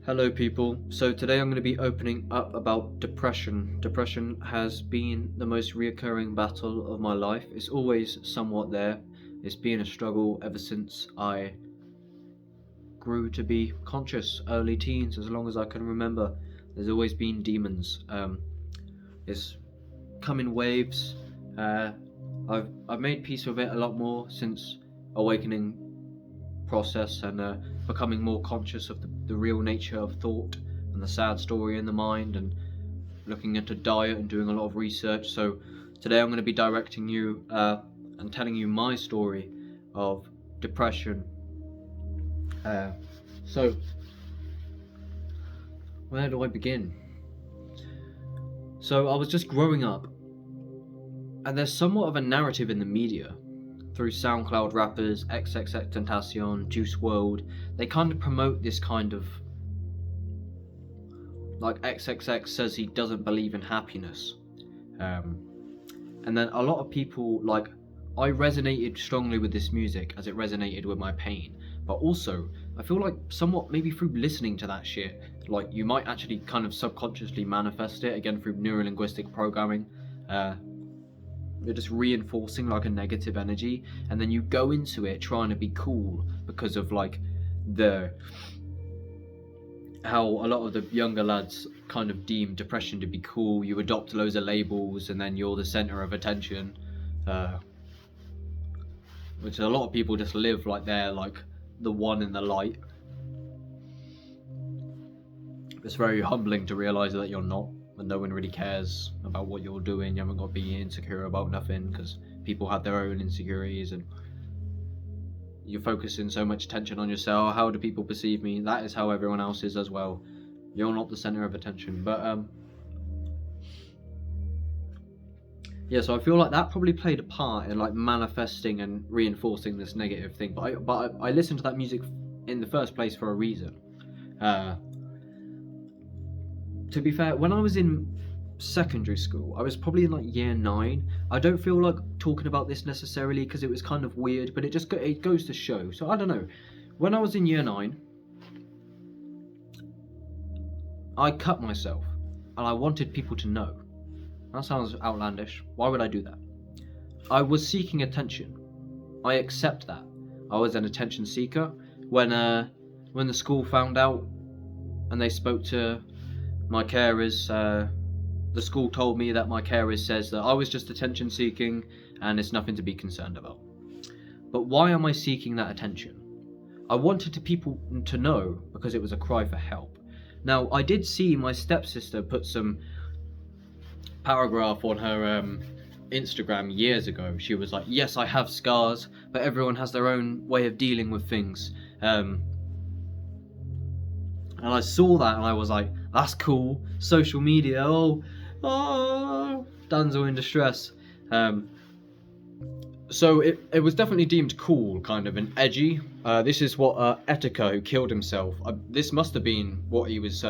Hello, people. So today I'm going to be opening up about depression. Depression has been the most reoccurring battle of my life. It's always somewhat there. It's been a struggle ever since I grew to be conscious, early teens, as long as I can remember. There's always been demons. It's come in waves. Uh, I've made peace with it a lot more since awakening process and becoming more conscious of the real nature of thought and the sad story in the mind, and looking into diet and doing a lot of research. So today I'm going to be directing you and telling you my story of depression. So where do I begin? So I was just growing up, and there's somewhat of a narrative in the media through SoundCloud rappers, XXXTentacion, Juice WRLD. They kind of promote this kind of, like, XXX says he doesn't believe in happiness, and then a lot of people, like, I resonated strongly with this music as it resonated with my pain, but also I feel like somewhat maybe through listening to that shit, like, you might actually kind of subconsciously manifest it again through neurolinguistic programming. You're just reinforcing like a negative energy, and then you go into it trying to be cool because of like how a lot of the younger lads kind of deem depression to be cool. You adopt loads of labels and then you're the center of attention, which a lot of people just live like they're like the one in the light. It's very humbling to realize that you're not, and no one really cares about what you're doing. You haven't got to be insecure about nothing, because people have their own insecurities, and you're focusing so much attention on yourself. How do people perceive me? That is how everyone else is as well. You're not the center of attention. But yeah, so I feel like that probably played a part in like manifesting and reinforcing this negative thing. But I listened to that music in the first place for a reason. To be fair, when I was in secondary school, I was probably in like year 9. I don't feel like talking about this necessarily because it was kind of weird, but it goes to show. So I don't know. When I was in year 9, I cut myself, and I wanted people to know. That sounds outlandish. Why would I do that? I was seeking attention. I accept that. I was an attention seeker. When the school found out and they spoke to my carers, the school told me that my carers says that I was just attention seeking and it's nothing to be concerned about. But why am I seeking that attention? I wanted people to know because it was a cry for help. Now, I did see my stepsister put some paragraph on her Instagram years ago. She was like, yes, I have scars, but everyone has their own way of dealing with things. And I saw that and I was like, that's cool. Social media, oh, Danzo in distress. So it was definitely deemed cool, kind of, and edgy. This is what Etika, who killed himself, this must have been what he was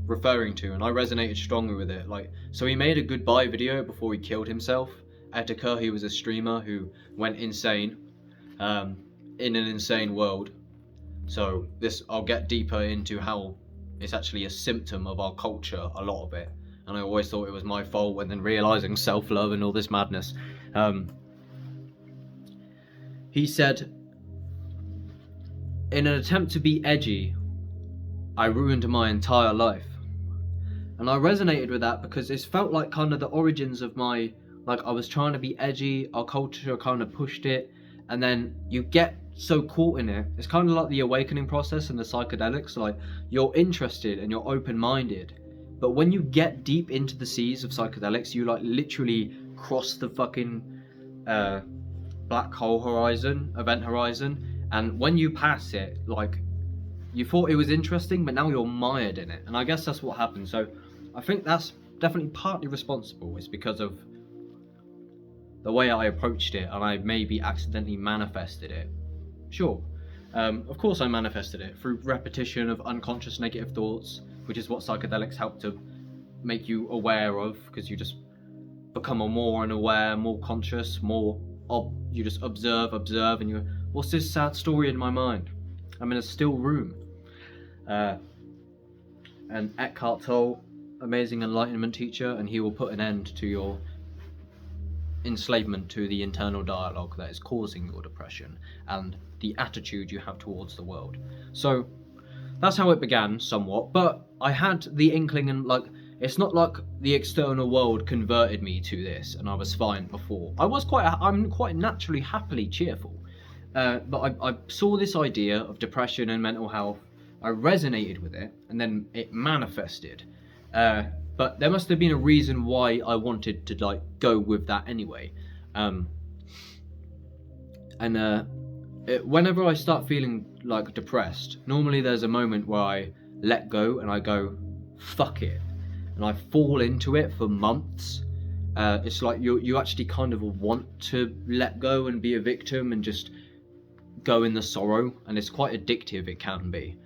referring to, and I resonated strongly with it. Like, so he made a goodbye video before he killed himself. Etika, he was a streamer who went insane in an insane world. So I'll get deeper into how it's actually a symptom of our culture, a lot of it. And I always thought it was my fault, and then realizing self-love and all this madness. He said, in an attempt to be edgy, I ruined my entire life. And I resonated with that because it felt like kind of the origins of my, like, I was trying to be edgy, our culture kind of pushed it, and then you get so caught in it. It's kind of like the awakening process and the psychedelics. Like, you're interested and you're open-minded, but when you get deep into the seas of psychedelics, you like literally cross the fucking black hole horizon, event horizon, and when you pass it, like, you thought it was interesting, but now you're mired in it. And I guess that's what happened. So I think that's definitely partly responsible. It's because of the way I approached it, and I maybe accidentally manifested it. Sure. Of course I manifested it through repetition of unconscious negative thoughts, which is what psychedelics help to make you aware of, because you just become more unaware, more conscious, you just observe, and what's this sad story in my mind? I'm in a still room. and Eckhart Tolle, amazing enlightenment teacher, and he will put an end to your enslavement to the internal dialogue that is causing your depression and the attitude you have towards the world. So that's how it began somewhat, but I had the inkling, and like, it's not like the external world converted me to this and I was fine before. I'm quite naturally happily cheerful, but I saw this idea of depression and mental health. I resonated with it, and then it manifested. But there must have been a reason why I wanted to like go with that anyway. Whenever I start feeling like depressed, normally there's a moment where I let go and I go, fuck it, and I fall into it for months. It's like you actually kind of want to let go and be a victim and just go in the sorrow, and it's quite addictive. It can be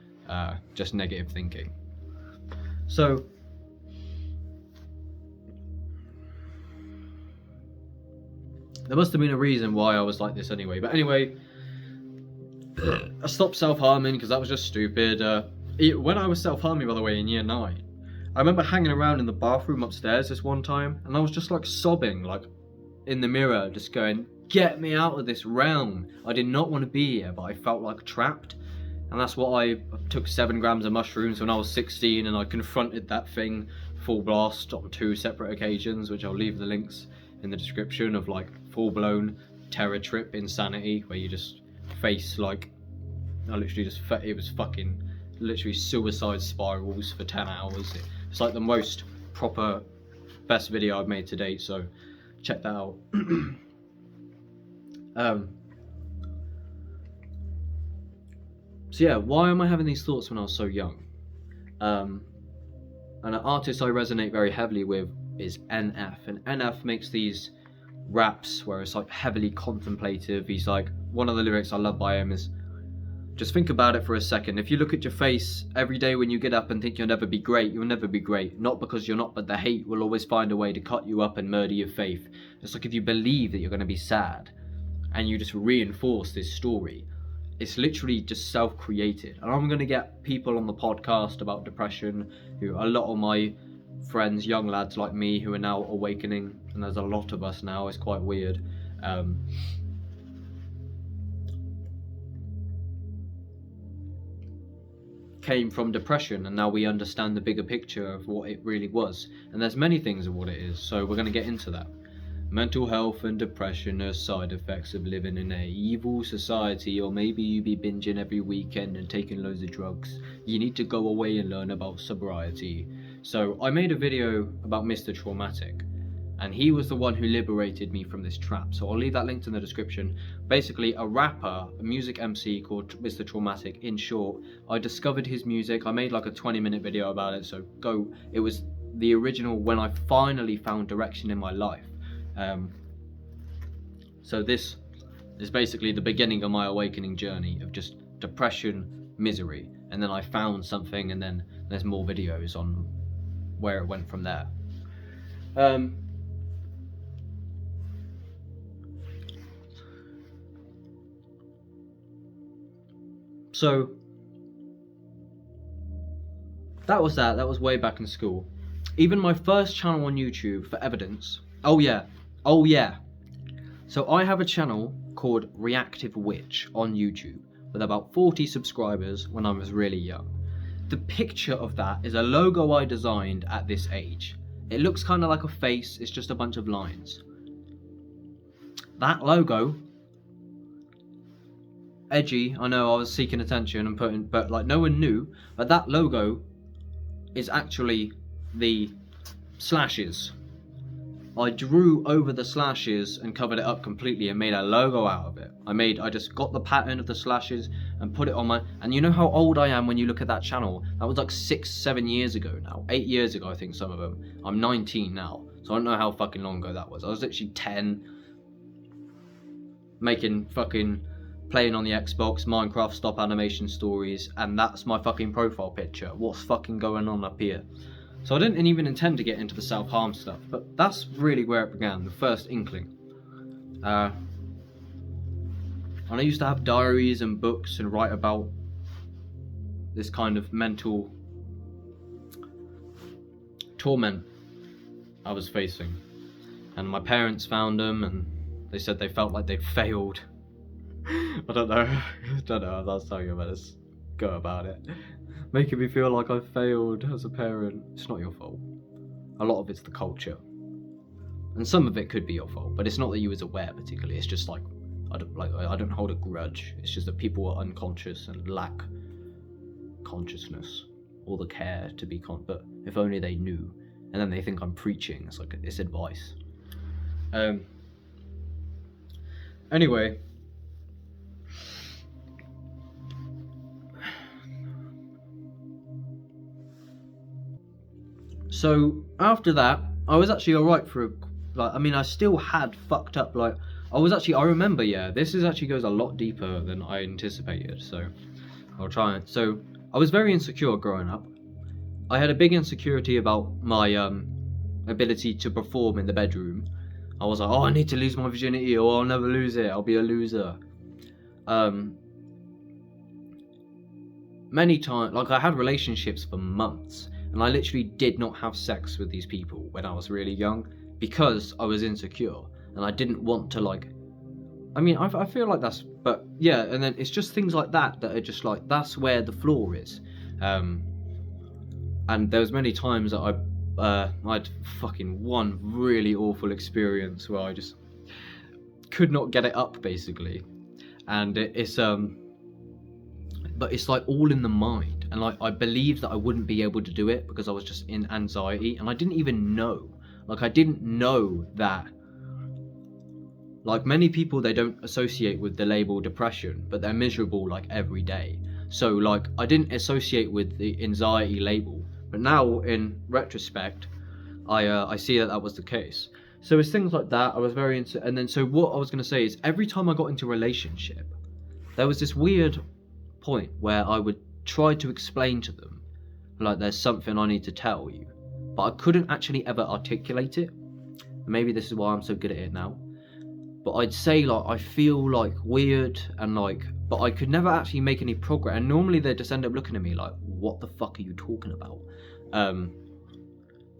just negative thinking. So there must have been a reason why I was like this anyway. But anyway, I stopped self-harming because that was just stupid. When I was self-harming, by the way, in year 9, I remember hanging around in the bathroom upstairs this one time, and I was just like sobbing, like in the mirror, just going, get me out of this realm. I did not want to be here, but I felt like trapped. And that's what I took 7 grams of mushrooms when I was 16, and I confronted that thing full blast on 2 separate occasions, which I'll leave the links in the description, of like full-blown terror trip insanity, where you just face like, it was fucking literally suicide spirals for 10 hours. It's like the most proper, best video I've made to date, so check that out. So yeah, why am I having these thoughts when I was so young? And an artist I resonate very heavily with is NF, and NF makes these raps where it's like heavily contemplative. He's like, one of the lyrics I love by him is, just think about it for a second. If you look at your face every day when you get up and think you'll never be great, you'll never be great. Not because you're not, but the hate will always find a way to cut you up and murder your faith. It's like if you believe that you're going to be sad and you just reinforce this story, it's literally just self-created. And I'm going to get people on the podcast about depression, who a lot of my friends, young lads like me, who are now awakening, and there's a lot of us now. It's quite weird. Came from depression, and now we understand the bigger picture of what it really was, and there's many things of what it is, so we're going to get into that. Mental health and depression are side effects of living in a evil society, or maybe you be binging every weekend and taking loads of drugs. You need to go away and learn about sobriety. So I made a video about Mr. Traumatic, and he was the one who liberated me from this trap, so I'll leave that linked in the description. Basically, a rapper, a music MC called Mr. Traumatic. In short, I discovered his music. I made like a 20-minute video about it, so go. It was the original when I finally found direction in my life. So this is basically the beginning of my awakening journey of just depression, misery, and then I found something, and then there's more videos on where it went from there. So that was way back in school. Even my first channel on YouTube, for evidence. Oh yeah. So I have a channel called Reactive Witch on YouTube with about 40 subscribers when I was really young. The picture of that is a logo I designed at this age. It looks kind of like a face, it's just a bunch of lines. That logo, edgy, I know, I was seeking attention and but like no one knew, but that logo is actually the slashes. I drew over the slashes and covered it up completely and made a logo out of it. I just got the pattern of the slashes and put it on my, and you know how old I am when you look at that channel? That was like 6-7 years ago now, 8 years ago I think, some of them. I'm 19 now, so I don't know how fucking long ago that was. I was literally 10, making fucking, playing on the Xbox, Minecraft stop animation stories, and that's my fucking profile picture. What's fucking going on up here? So I didn't even intend to get into the self-harm stuff, but that's really where it began, the first inkling. And I used to have diaries and books and write about this kind of mental torment I was facing. And my parents found them, and they said they felt like they'd failed. I don't know if that's how you're meant to go about it. Making me feel like I failed as a parent. It's not your fault. A lot of it's the culture. And some of it could be your fault, but it's not that you was aware particularly. It's just like I don't hold a grudge. It's just that people are unconscious and lack consciousness or the care to be but if only they knew. And then they think I'm preaching. It's like it's advice. Anyway, so after that, I was actually alright for I still had fucked up, I remember, this actually goes a lot deeper than I anticipated, so I'll try it. So I was very insecure growing up. I had a big insecurity about my ability to perform in the bedroom. I was like, I need to lose my virginity or I'll never lose it, I'll be a loser. Many times, I had relationships for months, and I literally did not have sex with these people when I was really young because I was insecure and I didn't want to I feel like that's, but yeah, and then it's just things like that are just that's where the flaw is. And there was many times that I'd fucking one really awful experience where I just could not get it up basically, and but it's all in the mind, and I believed that I wouldn't be able to do it because I was just in anxiety, and I didn't even know. I didn't know that. Many people, they don't associate with the label depression, but they're miserable every day. So I didn't associate with the anxiety label, but now in retrospect, I see that was the case. So it's things like that. I was very into, and then so what I was gonna say is every time I got into a relationship, there was this weird point where I would try to explain to them there's something I need to tell you, but I couldn't actually ever articulate it. Maybe this is why I'm so good at it now. But I'd say I feel weird and but I could never actually make any progress, and normally they'd just end up looking at me what the fuck are you talking about?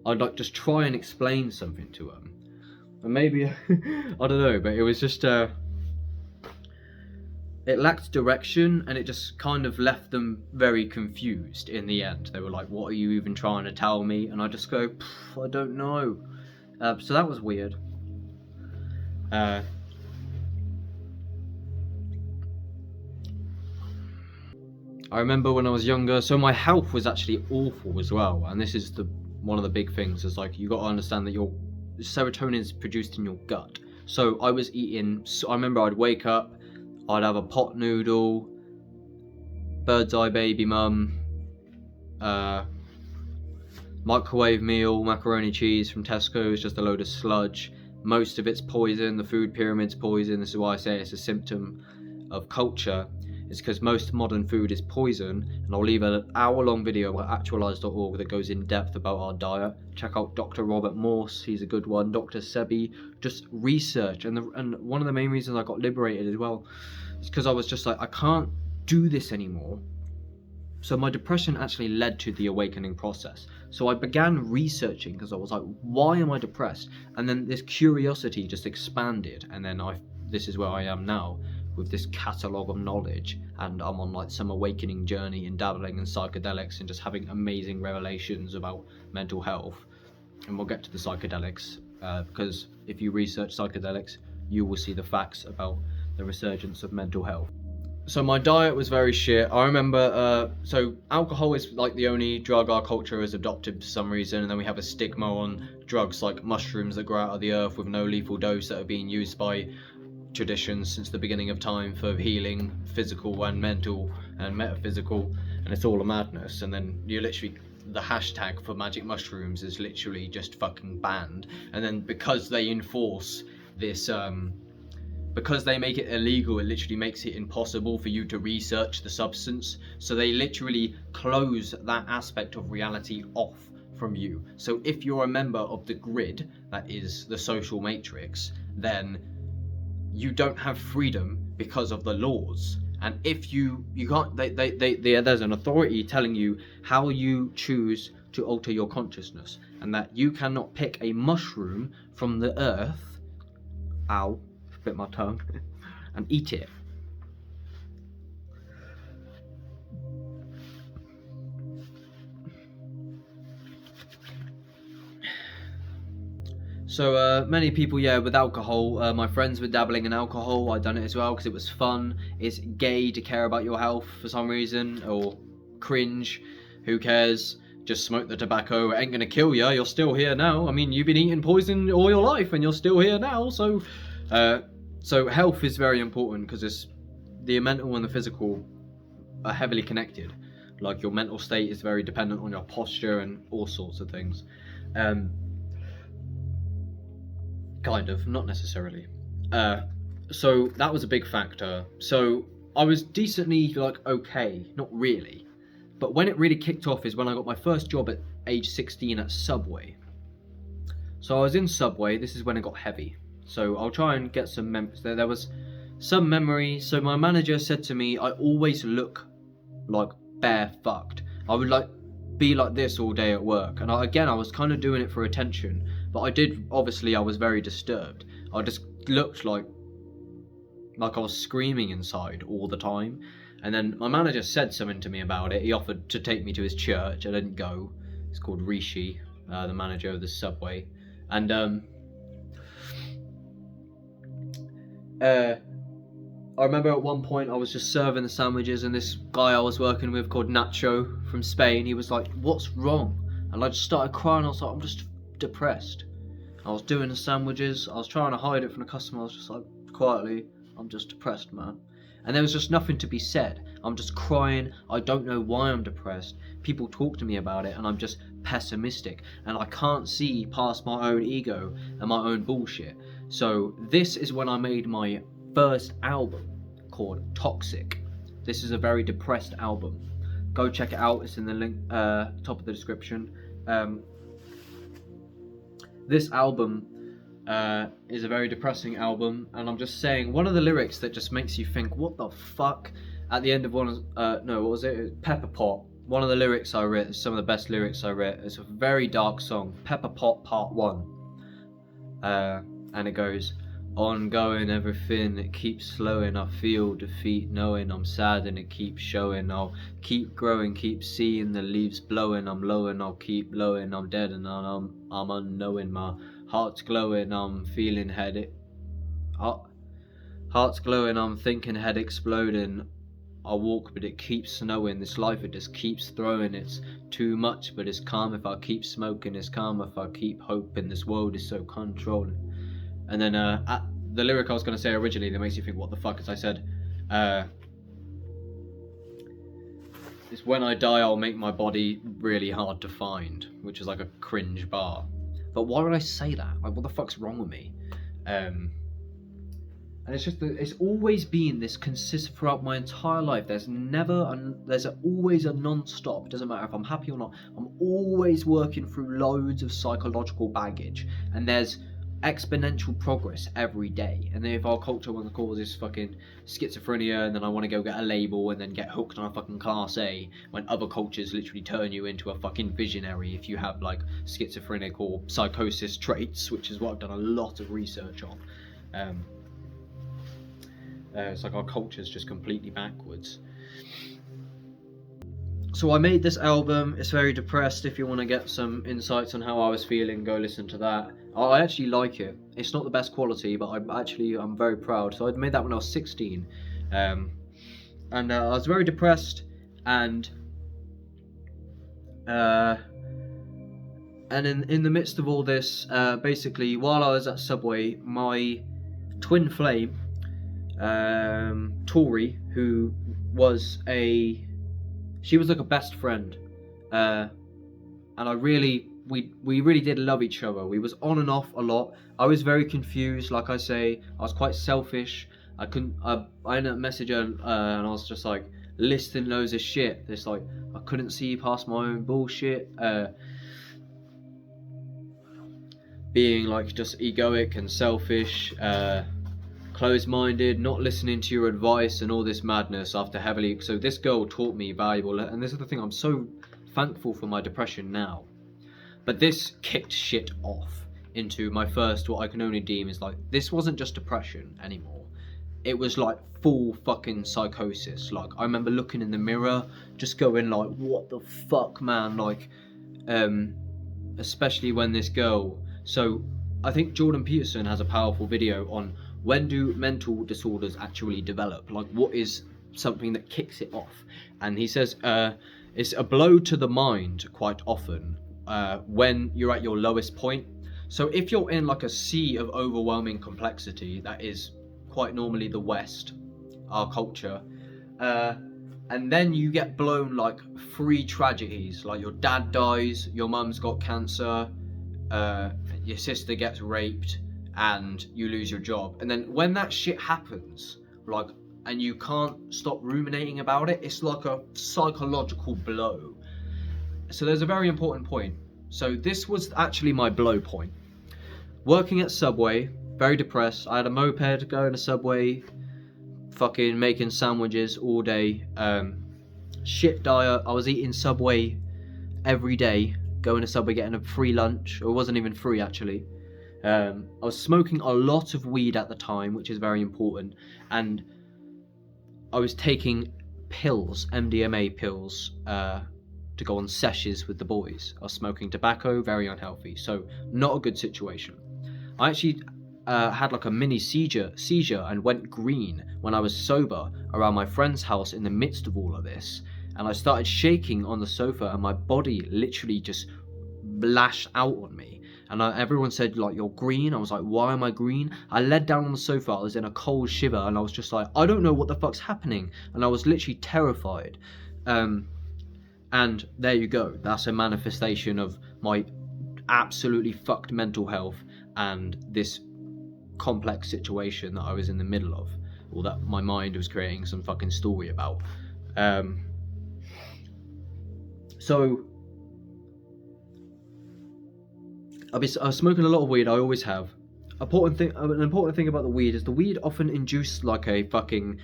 I'd just try and explain something to them, and maybe I don't know, but it was just it lacked direction, and it just kind of left them very confused in the end. They were like, what are you even trying to tell me? And I just go, I don't know. So that was weird. I remember when I was younger, so my health was actually awful as well, and this is one of the big things is you got to understand that your serotonin is produced in your gut. So I was eating, I remember I'd wake up, I'd have a pot noodle, bird's eye baby mum, microwave meal, macaroni cheese from Tesco's, just a load of sludge. Most of it's poison, the food pyramid's poison. This is why I say it's a symptom of culture. It's because most modern food is poison, and I'll leave an hour-long video at actualize.org that goes in depth about our diet. Check out Dr. Robert Morse, he's a good one. Dr. Sebi, just research. And one of the main reasons I got liberated as well is because I was just I can't do this anymore. So my depression actually led to the awakening process. So I began researching because I was like, why am I depressed? And then this curiosity just expanded, and then this is where I am now, with this catalogue of knowledge, and I'm on some awakening journey and dabbling in psychedelics and just having amazing revelations about mental health. And we'll get to the psychedelics because if you research psychedelics, you will see the facts about the resurgence of mental health. So my diet was very shit. I remember, so alcohol is the only drug our culture has adopted for some reason, and then we have a stigma on drugs like mushrooms that grow out of the earth with no lethal dose that are being used by traditions since the beginning of time for healing, physical and mental and metaphysical, and it's all a madness. And then you literally, the hashtag for magic mushrooms is literally just fucking banned, and then because they enforce this because they make it illegal, it literally makes it impossible for you to research the substance. So they literally close that aspect of reality off from you. So if you're a member of the grid, that is the social matrix, then you don't have freedom because of the laws. And if you can't, there's an authority telling you how you choose to alter your consciousness, and that you cannot pick a mushroom from the earth, ow, bit my tongue, and eat it. So many people, with alcohol, my friends were dabbling in alcohol. I done it as well because it was fun. It's gay to care about your health for some reason, or cringe. Who cares? Just smoke the tobacco. It ain't gonna kill you. You're still here now. I mean, you've been eating poison all your life, and you're still here now. So health is very important because it's the mental and the physical are heavily connected. Like your mental state is very dependent on your posture and all sorts of things. Kind of, not necessarily. So that was a big factor. So I was decently okay, not really. But when it really kicked off is when I got my first job at age 16 at Subway. So I was in Subway, this is when it got heavy. So I'll try and get some memories. There was some memory. So my manager said to me, I always look like bare fucked. I would be like this all day at work. And I was kind of doing it for attention. But I was very disturbed. I just looked like I was screaming inside all the time. And then my manager said something to me about it. He offered to take me to his church. I didn't go. It's called Rishi, the manager of the Subway. And I remember at one point I was just serving the sandwiches, and this guy I was working with called Nacho from Spain, he was like, "What's wrong?" And I just started crying. I was like, "I'm just depressed." I was doing the sandwiches. I was trying to hide it from the customer. I was just like, quietly, "I'm just depressed, man." And there was just nothing to be said. I'm just crying. I don't know why I'm depressed. People talk to me about it and I'm just pessimistic. And I can't see past my own ego and my own bullshit. So this is when I made my first album called Toxic. This is a very depressed album. Go check it out. It's in the link, top of the description. This album is a very depressing album, and I'm just saying one of the lyrics that just makes you think, what the fuck? At the end of what was it? Pepper Pot. One of the lyrics I wrote, some of the best lyrics I wrote. It's a very dark song, Pepper Pot Part 1. And it goes, ongoing everything, it keeps slowing, I feel defeat knowing I'm sad and it keeps showing, I'll keep growing, keep seeing the leaves blowing, I'm low and I'll keep blowing, I'm dead and I'm unknowing, my heart's glowing, I'm feeling heart's glowing, I'm thinking head exploding, I walk but it keeps snowing, this life it just keeps throwing, it's too much but it's calm if I keep smoking, it's calm if I keep hoping, this world is so controlling. And then at the lyric I was going to say originally that makes you think, what the fuck, as I said, it's when I die I'll make my body really hard to find, which is like a cringe bar. But why would I say that? Like, what the fuck's wrong with me? And it's just that it's always been this consistent throughout my entire life. There's always a non-stop. It doesn't matter if I'm happy or not. I'm always working through loads of psychological baggage, and there's exponential progress every day. And then if our culture wants to call this fucking schizophrenia, and then I want to go get a label and then get hooked on a fucking class A, when other cultures literally turn you into a fucking visionary if you have like schizophrenic or psychosis traits, which is what I've done a lot of research on. It's like our culture's just completely backwards. So I made this album. It's very depressed. If you want to get some insights on how I was feeling, go listen to that. I actually like it. It's not the best quality, but I'm very proud. So I made that when I was 16, and I was very depressed, and in the midst of all this, basically while I was at Subway, my twin flame, Tori, who was she was like a best friend, and we really did love each other. We was on and off a lot. I was very confused, like I say. I was quite selfish. I ended up messaging her, and I was just like listing loads of shit. It's like I couldn't see past my own bullshit, being like just egoic and selfish, closed-minded, not listening to your advice and all this madness after heavily. So this girl taught me valuable, and this is the thing, I'm so thankful for my depression now. But this kicked shit off into my first, what I can only deem is like, this wasn't just depression anymore. It was like full fucking psychosis. Like, I remember looking in the mirror, just going like, what the fuck, man? Like, especially when this girl. So I think Jordan Peterson has a powerful video on when do mental disorders actually develop? Like, what is something that kicks it off? And he says it's a blow to the mind quite often when you're at your lowest point. So if you're in like a sea of overwhelming complexity, that is quite normally the West, our culture, and then you get blown like 3 tragedies, like your dad dies, your mum's got cancer, your sister gets raped, and you lose your job. And then when that shit happens, like, and you can't stop ruminating about it, it's like a psychological blow. So there's a very important point. So this was actually my blow point. Working at Subway, very depressed. I had a moped, going to Subway, fucking making sandwiches all day. Shit diet. I was eating Subway every day, going to Subway, getting a free lunch. Or it wasn't even free, actually. I was smoking a lot of weed at the time, which is very important. And I was taking pills, MDMA pills, to go on sessions with the boys. I was smoking tobacco, very unhealthy. So not a good situation. I actually had like a mini seizure and went green when I was sober around my friend's house in the midst of all of this, and I started shaking on the sofa and my body literally just lashed out on me, and everyone said like, you're green. I was like, why am I green? I laid down on the sofa, I was in a cold shiver, and I was just like, I don't know what the fuck's happening, and I was literally terrified. And there you go, that's a manifestation of my absolutely fucked mental health and this complex situation that I was in the middle of, or that my mind was creating some fucking story about. So I was smoking a lot of weed. I always have. An important thing about the weed is the weed often induced like a fucking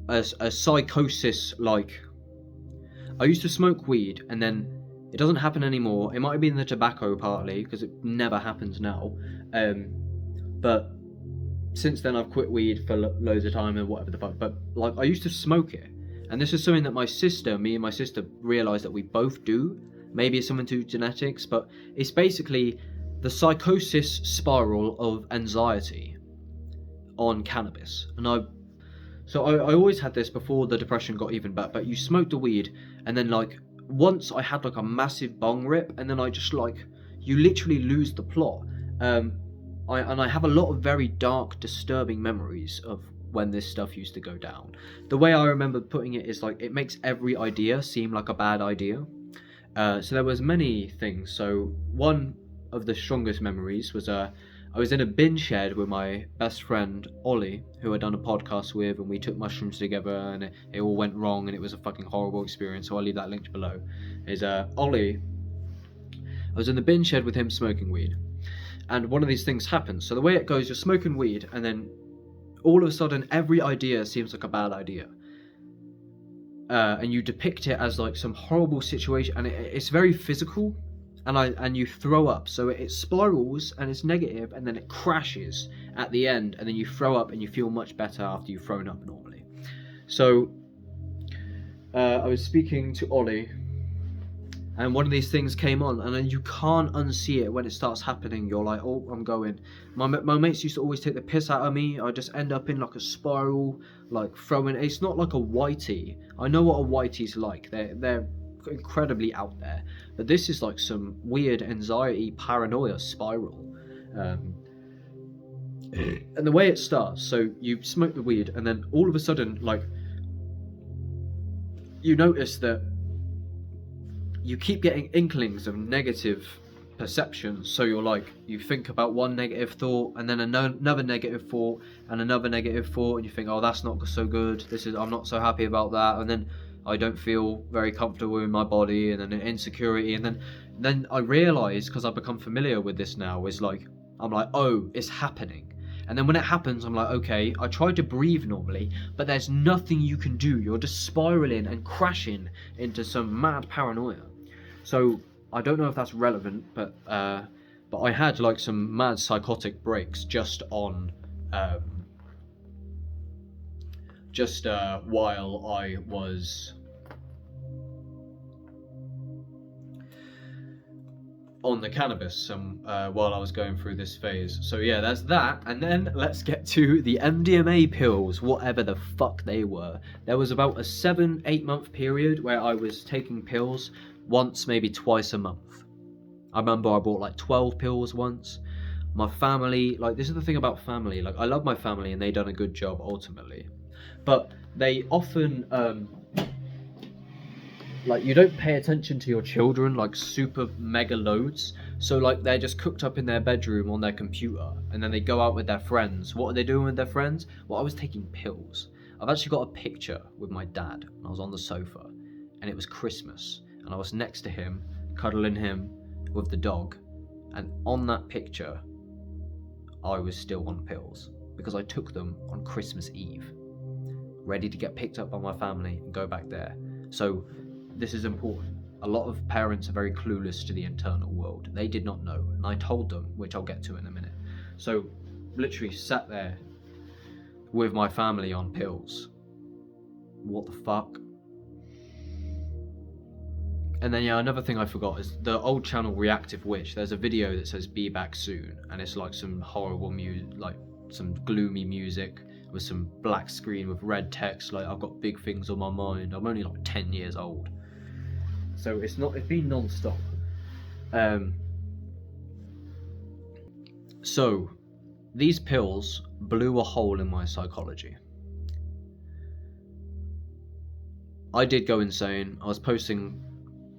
a psychosis. Like, I used to smoke weed and then it doesn't happen anymore. It might have been the tobacco partly, because it never happens now. But since then I've quit weed for loads of time and whatever the fuck. But like, I used to smoke it, and this is something that me and my sister realised that we both do. Maybe it's something to genetics, but it's basically the psychosis spiral of anxiety on cannabis. And I always had this before the depression got even better. But you smoke the weed, and then like once I had like a massive bong rip, and then I just like, you literally lose the plot. I have a lot of very dark, disturbing memories of when this stuff used to go down. The way I remember putting it is like, it makes every idea seem like a bad idea. So there was many things. So one of the strongest memories was I was in a bin shed with my best friend Ollie, who I'd done a podcast with, and we took mushrooms together, and it all went wrong, and it was a fucking horrible experience. So I'll leave that linked below. Ollie, I was in the bin shed with him smoking weed. And one of these things happens. So the way it goes, you're smoking weed, and then all of a sudden every idea seems like a bad idea. And you depict it as like some horrible situation, and it's very physical, and you throw up. So it spirals and it's negative, and then it crashes at the end, and then you throw up and you feel much better after you've thrown up normally. So I was speaking to Ollie, and one of these things came on, and then you can't unsee it when it starts happening. You're like, oh, I'm going. My mates used to always take the piss out of me. I just end up in like a spiral, like throwing. It's not like a whitey. I know what a whitey's like. They're incredibly out there. But this is like some weird anxiety, paranoia spiral. And the way it starts, so you smoke the weed, and then all of a sudden, like, you notice that you keep getting inklings of negative perceptions. So you're like, you think about one negative thought, and then another negative thought, and another negative thought, and you think, oh, that's not so good, I'm not so happy about that, and then I don't feel very comfortable in my body, and then an insecurity, and then I realise, because I've become familiar with this now, is like, I'm like, oh, it's happening. And then when it happens, I'm like, okay, I try to breathe normally, but there's nothing you can do. You're just spiraling and crashing into some mad paranoia. So I don't know if that's relevant, but I had like some mad psychotic breaks just on while I was on the cannabis while I was going through this phase. So yeah, there's that, and then let's get to the MDMA pills, whatever the fuck they were. There was about a 7-8 month period where I was taking pills once, maybe twice a month. I remember I bought like 12 pills once. My family, like, this is the thing about family, like, I love my family and they done a good job ultimately, but they often like, you don't pay attention to your children like super mega loads. So like, they're just cooked up in their bedroom on their computer, and then they go out with their friends. What are they doing with their friends? Well, I was taking pills. I've actually got a picture with my dad. I was on the sofa and it was Christmas, and I was next to him, cuddling him with the dog, and on that picture I was still on pills because I took them on Christmas Eve, ready to get picked up by my family and go back there. So this is important. A lot of parents are very clueless to the internal world. They did not know, and I told them, which I'll get to in a minute. So literally sat there with my family on pills. What the fuck? And then, yeah, another thing I forgot is the old channel Reactive Witch. There's a video that says "Be back soon," and it's like some horrible music, like some gloomy music with some black screen with red text. Like, I've got big things on my mind. I'm only like 10 years old, so it's been non-stop. So these pills blew a hole in my psychology. I did go insane. I was posting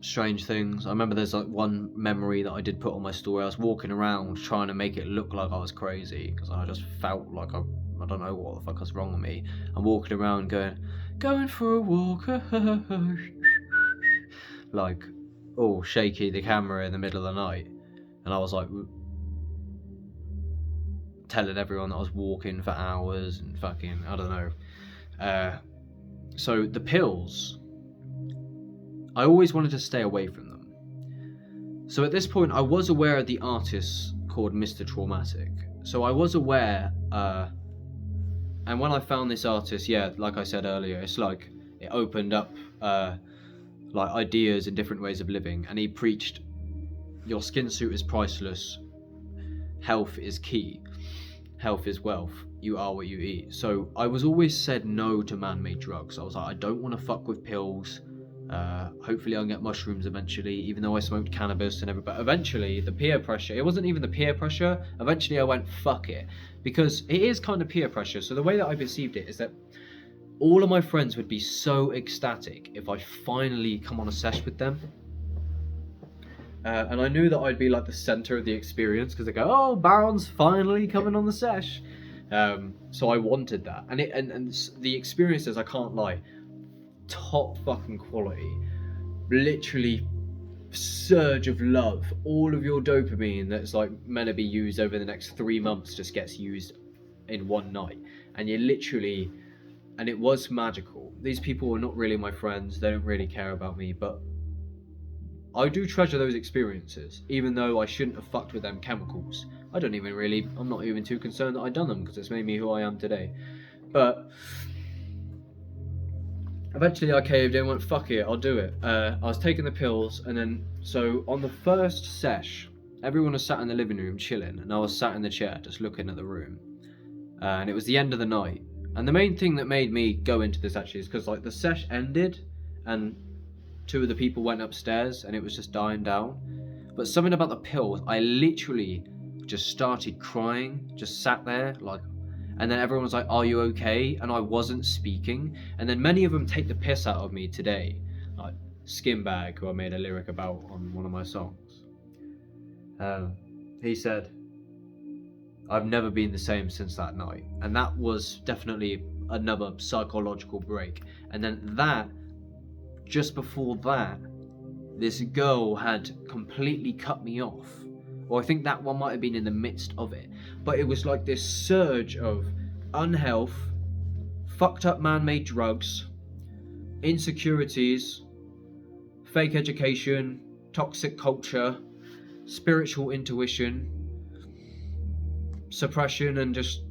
strange things. I remember there's like one memory that I did put on my story. I was walking around trying to make it look like I was crazy because I just felt like I don't know what the fuck was wrong with me. I'm walking around going for a walk, like all shaky, the camera in the middle of the night, and I was like telling everyone that I was walking for hours and fucking, I don't know. So the pills, I always wanted to stay away from them. So at this point, I was aware of the artist called Mr. Traumatic. So I was aware, and when I found this artist, yeah, like I said earlier, it's like it opened up like ideas and different ways of living. And he preached, your skin suit is priceless, health is key, health is wealth, you are what you eat. So I was always said no to man-made drugs. I was like, I don't want to fuck with pills. Hopefully I'll get mushrooms eventually, even though I smoked cannabis and everything. But eventually the peer pressure, it wasn't even the peer pressure. Eventually I went, fuck it, because it is kind of peer pressure. So the way that I perceived it is that all of my friends would be so ecstatic if I finally come on a sesh with them. And I knew that I'd be like the center of the experience because they go, oh, Baron's finally coming on the sesh. So I wanted that. And the experiences, I can't lie, top fucking quality. Literally surge of love. All of your dopamine that's like meant to be used over the next 3 months just gets used in one night. And you literally, and it was magical. These people were not really my friends. They don't really care about me, but I do treasure those experiences, even though I shouldn't have fucked with them chemicals. I'm not even too concerned that I'd done them because it's made me who I am today. But eventually I caved in and went, fuck it, I'll do it. I was taking the pills, and then, so on the first sesh, everyone was sat in the living room chilling, and I was sat in the chair just looking at the room. And it was the end of the night. And the main thing that made me go into this actually is because like the sesh ended, and 2 of the people went upstairs and it was just dying down. But something about the pills, I literally just started crying, just sat there like, and then everyone was like, are you okay? And I wasn't speaking. And then many of them take the piss out of me today, like Skinbag, who I made a lyric about on one of my songs. He said, I've never been the same since that night. And that was definitely another psychological break. And then that, just before that, this girl had completely cut me off. Or I think that one might have been in the midst of it. But it was like this surge of unhealth, fucked up man-made drugs, insecurities, fake education, toxic culture, spiritual intuition, suppression, and just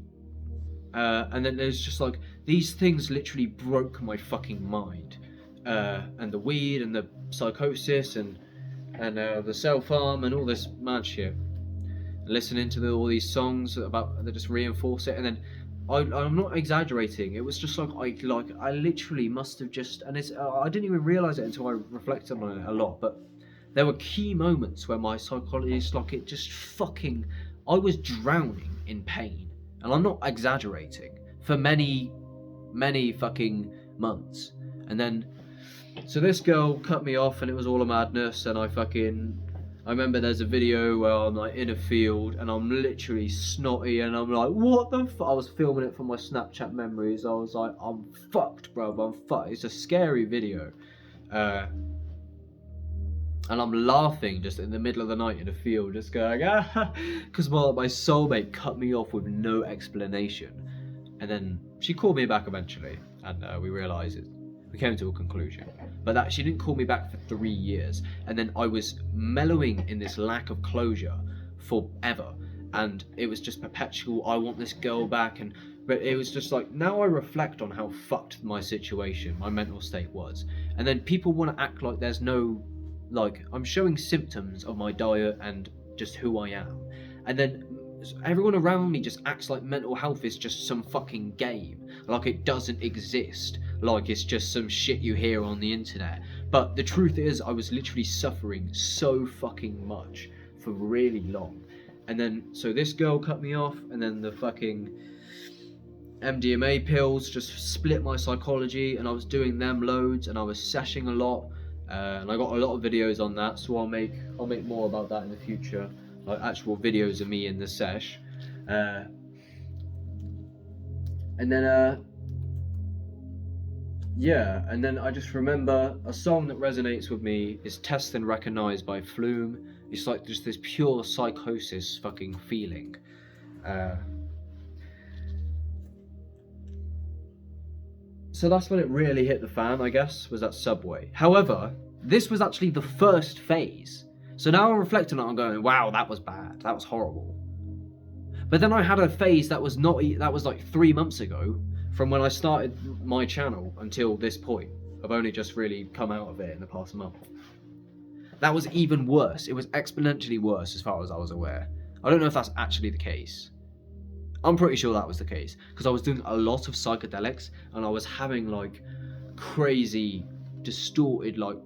and then there's just like these things literally broke my fucking mind. And the weed and the psychosis and the self-harm and all this mad shit. Listening to all these songs about that just reinforce it, and then I'm not exaggerating. It was just like I literally must have just, and it's I didn't even realize it until I reflected on it a lot. But there were key moments where my psychologist, like, it just fucking, I was drowning in pain, and I'm not exaggerating, for many fucking months. And then so this girl cut me off, and it was all a madness, and I remember there's a video where I'm like in a field and I'm literally snotty and I'm like, what the fuck? I was filming it for my Snapchat memories. I was like, I'm fucked, bro. I'm fucked. It's a scary video. And I'm laughing just in the middle of the night in a field, just going, ah, because my soulmate cut me off with no explanation. And then she called me back eventually, and we realised it. We came to a conclusion, but that she didn't call me back for 3 years, and then I was mellowing in this lack of closure forever, and it was just perpetual. I want this girl back, but it was just like, now I reflect on how fucked my situation, my mental state was, and then people want to act like there's no, like, I'm showing symptoms of my diet and just who I am, and then everyone around me just acts like mental health is just some fucking game, like it doesn't exist, like it's just some shit you hear on the internet. But the truth is, I was literally suffering so fucking much for really long. And then so this girl cut me off, and then the fucking MDMA pills just split my psychology, and I was doing them loads, and I was seshing a lot, and I got a lot of videos on that, so I'll make more about that in the future, like actual videos of me in the sesh. And then yeah, and then I just remember a song that resonates with me is Test and Recognize by Flume. It's like just this pure psychosis fucking feeling. So that's when it really hit the fan, I guess, was at Subway. However, this was actually the first phase. So now I'm reflecting on it, I'm going, wow, that was bad, that was horrible. But then I had a phase that was like 3 months ago, from when I started my channel until this point. I've only just really come out of it in the past month. That was even worse. It was exponentially worse as far as I was aware. I don't know if that's actually the case. I'm pretty sure that was the case, because I was doing a lot of psychedelics, and I was having like crazy, distorted, like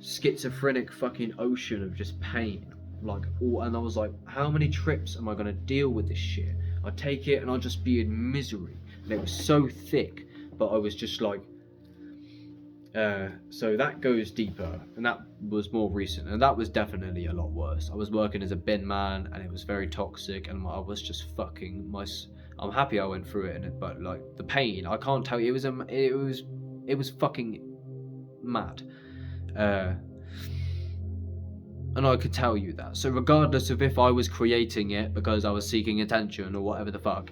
schizophrenic fucking ocean of just pain, like all, and I was like, how many trips am I gonna deal with this shit? I'd take it and I'd just be in misery, and it was so thick, but I was just like, so that goes deeper, and that was more recent, and that was definitely a lot worse. I was working as a bin man, and it was very toxic, and I was just fucking I'm happy I went through it, but like the pain, I can't tell you, it was fucking mad. And I could tell you that. So regardless of if I was creating it because I was seeking attention or whatever the fuck,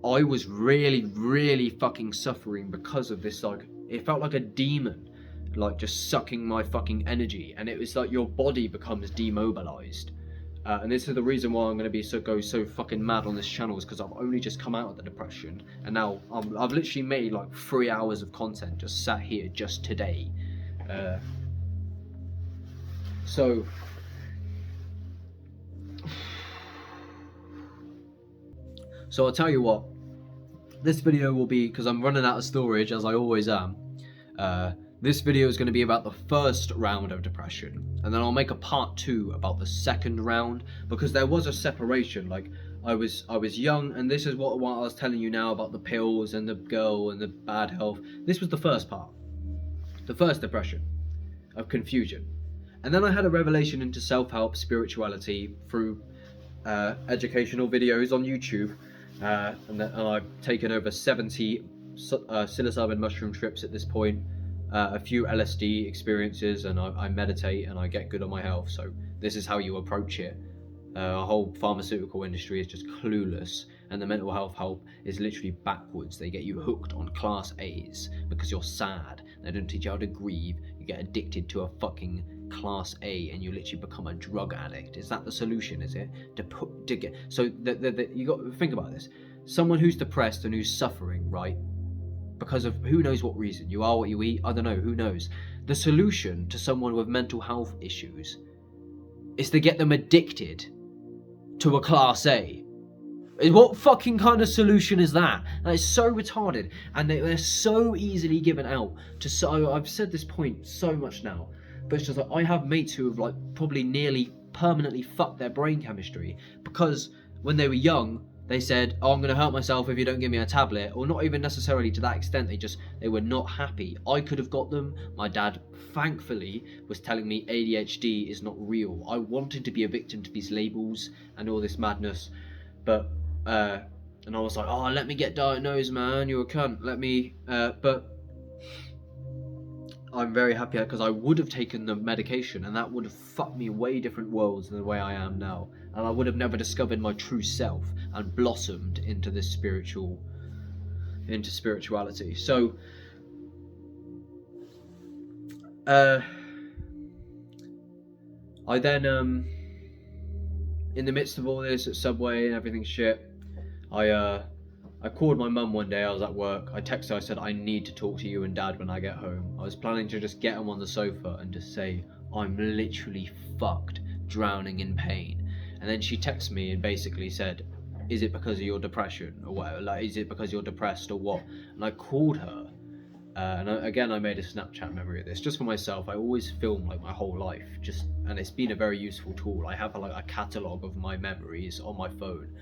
I was really fucking suffering because of this. Like, it felt like a demon, like just sucking my fucking energy, and it was like your body becomes demobilized. And this is the reason why I'm going to go so fucking mad on this channel, is because I've only just come out of the depression, and now I've literally made like 3 hours of content just sat here just today. So I'll tell you what, this video will be, because I'm running out of storage as I always am, this video is going to be about the first round of depression, and then I'll make a part 2 about the second round, because there was a separation. Like, I was young, and this is what I was telling you now about the pills and the girl and the bad health. This was the first part, the first depression of confusion. And then I had a revelation into self-help, spirituality through educational videos on YouTube, and I've taken over 70 psilocybin mushroom trips at this point, a few LSD experiences, and I meditate and I get good on my health. So this is how you approach it. Our whole pharmaceutical industry is just clueless, and the mental health help is literally backwards. They get you hooked on class A's because you're sad. They don't teach you how to grieve. You get addicted to a fucking class A and you literally become a drug addict. Is that the solution? Is it to get so you got to think about this? Someone who's depressed and who's suffering, right? Because of who knows what reason. You are what you eat. I don't know. Who knows? The solution to someone with mental health issues is to get them addicted to a class A. What fucking kind of solution is that? That is so retarded, and they're so easily given out to. So I've said this point so much now, but it's just like I have mates who have like probably nearly permanently fucked their brain chemistry because when they were young they said, "Oh, I'm gonna hurt myself if you don't give me a tablet," or not even necessarily to that extent. They were not happy. I could have got them. My dad, thankfully, was telling me ADHD is not real. I wanted to be a victim to these labels and all this madness, but. And I was like, "Oh, let me get diagnosed, man. You're a cunt. Let me." But I'm very happy because I would have taken the medication, and that would have fucked me way different worlds than the way I am now, and I would have never discovered my true self and blossomed into this spirituality. So, I then in the midst of all this at Subway and everything shit. I called my mum one day. I was at work. I texted her. I said, "I need to talk to you and Dad when I get home." I was planning to just get him on the sofa and just say, "I'm literally fucked, drowning in pain." And then she texted me and basically said, "Is it because of your depression or whatever? Like, is it because you're depressed or what?" And I called her. I made a Snapchat memory of this just for myself. I always film like my whole life, and it's been a very useful tool. I have a catalogue of my memories on my phone.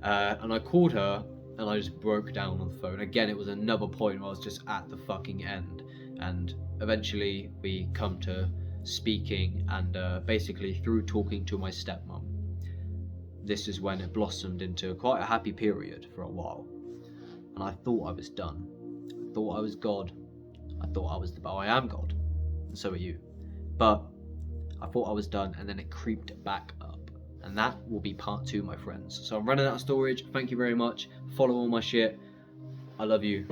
And I called her and I just broke down on the phone. Again, it was another point where I was just at the fucking end. And eventually we come to speaking, and basically through talking to my stepmom, this is when it blossomed into quite a happy period for a while. And I thought I was done. I thought I was God. I thought I was I am God. And so are you. But I thought I was done, and then it creeped back up. And that will be part 2, my friends. So I'm running out of storage. Thank you very much. Follow all my shit. I love you.